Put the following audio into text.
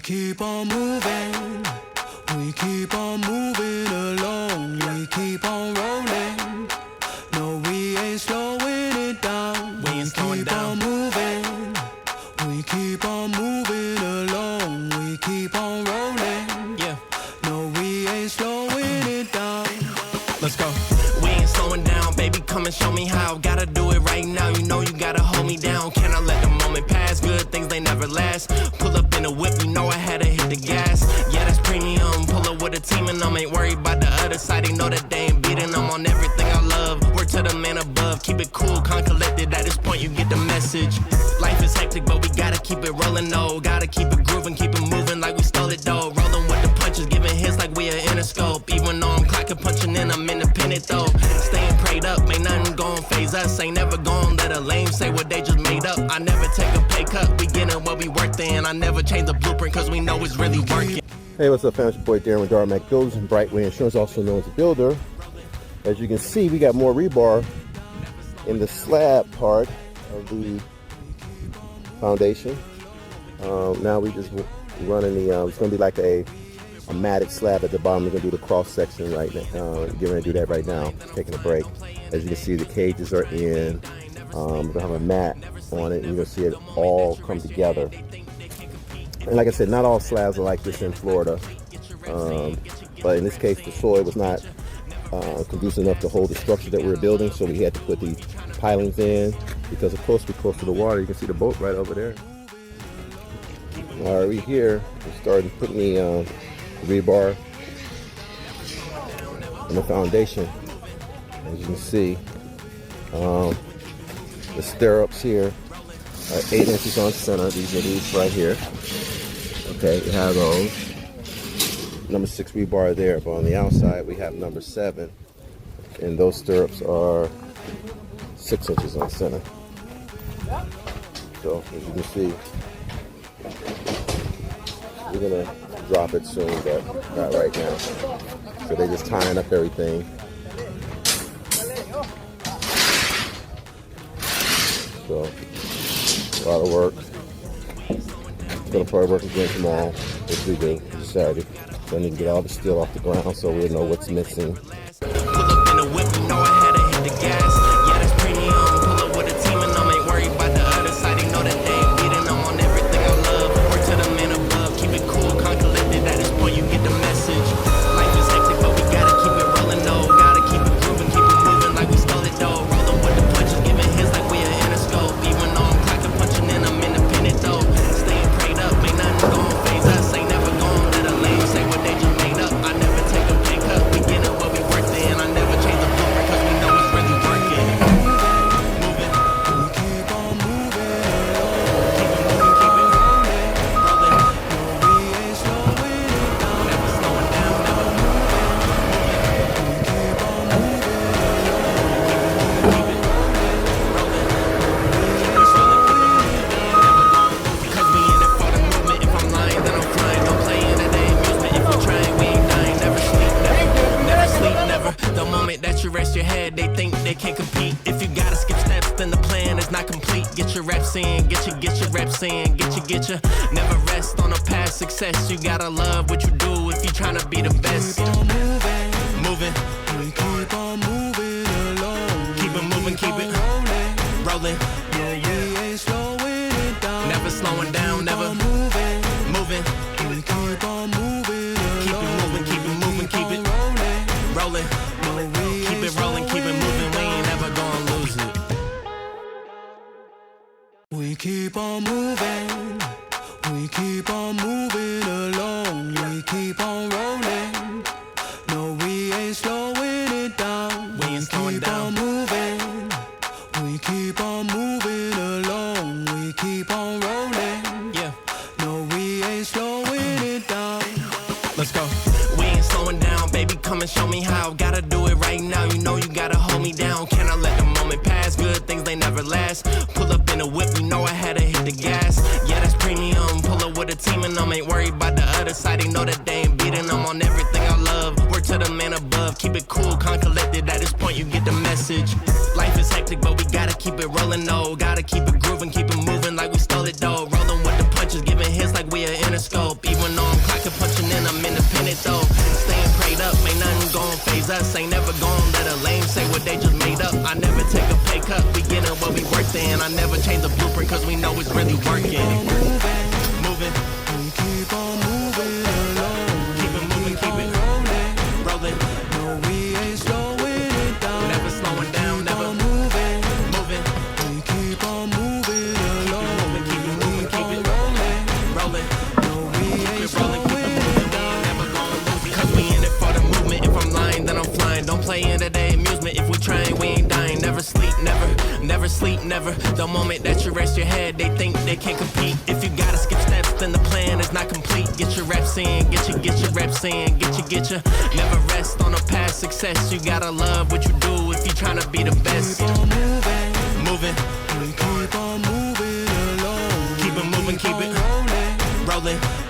keep on moving, we keep on moving along, we keep on rolling. No, we ain't slowing it down. We ain't slowing down. We keep on moving along, we keep on rolling. Yeah. No, we ain't slowing it down. Let's go. We ain't slowing down, baby. Come and show me how. Gotta do it right now. You know you gotta hold me down. Can I let the moment pass? Good things they never last. Pull up in a whip, you know I had to hit the gas. Yeah, that's premium. Pull up with a team and them ain't worried about the other side. They know that they ain't beating them on everything I love. Word to the man above. Keep it cool, calm, collected. At this point, you get the message. Life is hectic, but we gotta keep it rolling, no. Gotta keep it grooving, keep it moving like we stole it, though. Rolling with the punches, giving hits like we are in a scope. Even though I'm clocking, punching in, I'm independent, though. Staying prayed up, ain't nothing gon' phase us. Ain't never gon' let a lame say what they just made up. I never take a pay cut, we getting what we worked in. I never change the blueprint, cause we know it's really working. Hey, what's up, fam? It's your boy Darren with Darmac Builders and Brightway Insurance, also known as the Builder. As you can see, we got more rebar in the slab part of the foundation. Now we just running the, it's gonna be like a matted slab at the bottom. We're gonna do the cross section right now. Getting ready to do that right now, taking a break. As you can see, the cages are in. We're gonna have a mat on it, and you're gonna see it all come together. And like I said, not all slabs are like this in Florida, but in this case, the soil was not conducive enough to hold the structure that we were building, so we had to put the pilings in because, of course, we're close to the water. You can see the boat right over there. All right, we're here. We're starting putting the rebar in the foundation. As you can see, the stirrups here are 8 inches on center. These are these right here. Okay, we have those. Number 6 rebar there, but on the outside we have number 7, and those stirrups are 6 inches on center. So as you can see, we're gonna drop it soon, but not right now. So they're just tying up everything. So a lot of work. Gonna probably work again tomorrow, which we do, it's Saturday. So I need to get all the steel off the ground so we'll know what's missing. Pull up in a whip, you know I had to hit the gas. Yeah, that's premium. Pull up with a team and them ain't worried about the other side. They know that they ain't beating them on everything I love. Word to the man above. Keep it cool, calm, collected. At this point, you get the message. Life is hectic, but we gotta keep it rolling, no. Gotta keep it grooving, keep it moving like we stole it, though. Rolling with the punches, giving hits like we are in a scope. Even though I'm clocking, punching in, I'm independent, though. Staying prayed up, ain't nothing gon' phase us. Ain't never gon' let a lame say what they just made up. I never take a pay cut, we get it what we worked in. I never change the blueprint, cause we know it's really working. Moving, we keep on moving. Keep it moving, keep it rolling. No, we ain't slowing it down. Never slowing down, never moving. We keep on moving. Keep it rolling. Keep it rolling, never gonna lose it. Cause we in it for the movement. If I'm lying, then I'm flying. Don't play in it, they amusement. If we're trying, we ain't dying. Never sleep, never sleep, never. The moment that you rest your head, they think they can't compete. If you gotta skip steps, then the plan is not complete. Get your reps in, get your reps in, get your. Never rest on a past success. You gotta love what you do if you tryna be the best. Keep on moving, we keep on moving along. Keep it moving, keep it rolling. No, we ain't slowing it down. Never slowing down, never moving. We keep on moving along. Keep it moving, keep it moving, keep it rolling. Keep it rolling, keep it moving. We ain't never gonna lose it. We keep on moving. We keep on moving along. We keep on rolling. No, we ain't slowing it down. We ain't slowing down. We keep on moving along. We keep on rolling. Yeah. No, we ain't slowing it down. Let's go. We ain't slowing down, baby. Come and show me how. Gotta do it right now. You know you gotta hold me down. Can I let the moment pass? Good things they never last. Pull up in a whip, you know I had to hit the gas. Yeah, that's premium. Pull up with a team and them ain't worried about the other side. They know that they ain't beating them on everything I love. Word to the man above. Keep it cool, calm, collected. At this point, you get the message. Life is hectic, but we gotta keep it rolling, no. Gotta keep it grooving, keep it moving like we stole it, though. Rolling with the punches, giving hits like we are in a scope. Even they just made up. I never take a pay cut, we get in what we worth in. I never change the blueprint cause we know it's really working. Moving, We keep on moving along. keep it moving, keep it rolling. No, we ain't slowing it down. Never slowing down, never Keep on moving. moving. We keep on moving along. Keep it moving, keep it rolling. rolling. No, we ain't Rolling, keep slowing it moving, we ain't never gonna lose it. Cause we in it for the movement. If I'm lying, then I'm flying. Don't play into their amusement. If we trying, we ain't dying. Never sleep, never sleep, never. The moment that you rest your head, they think they can't compete. If you gotta skip steps, then the plan is not complete. Get your reps in, get your reps in, get your. Never rest on a past success. You gotta love what you do if you tryna be the best. Keep on moving. Moving, We keep on moving along. keep it moving, keep it Rolling. rolling.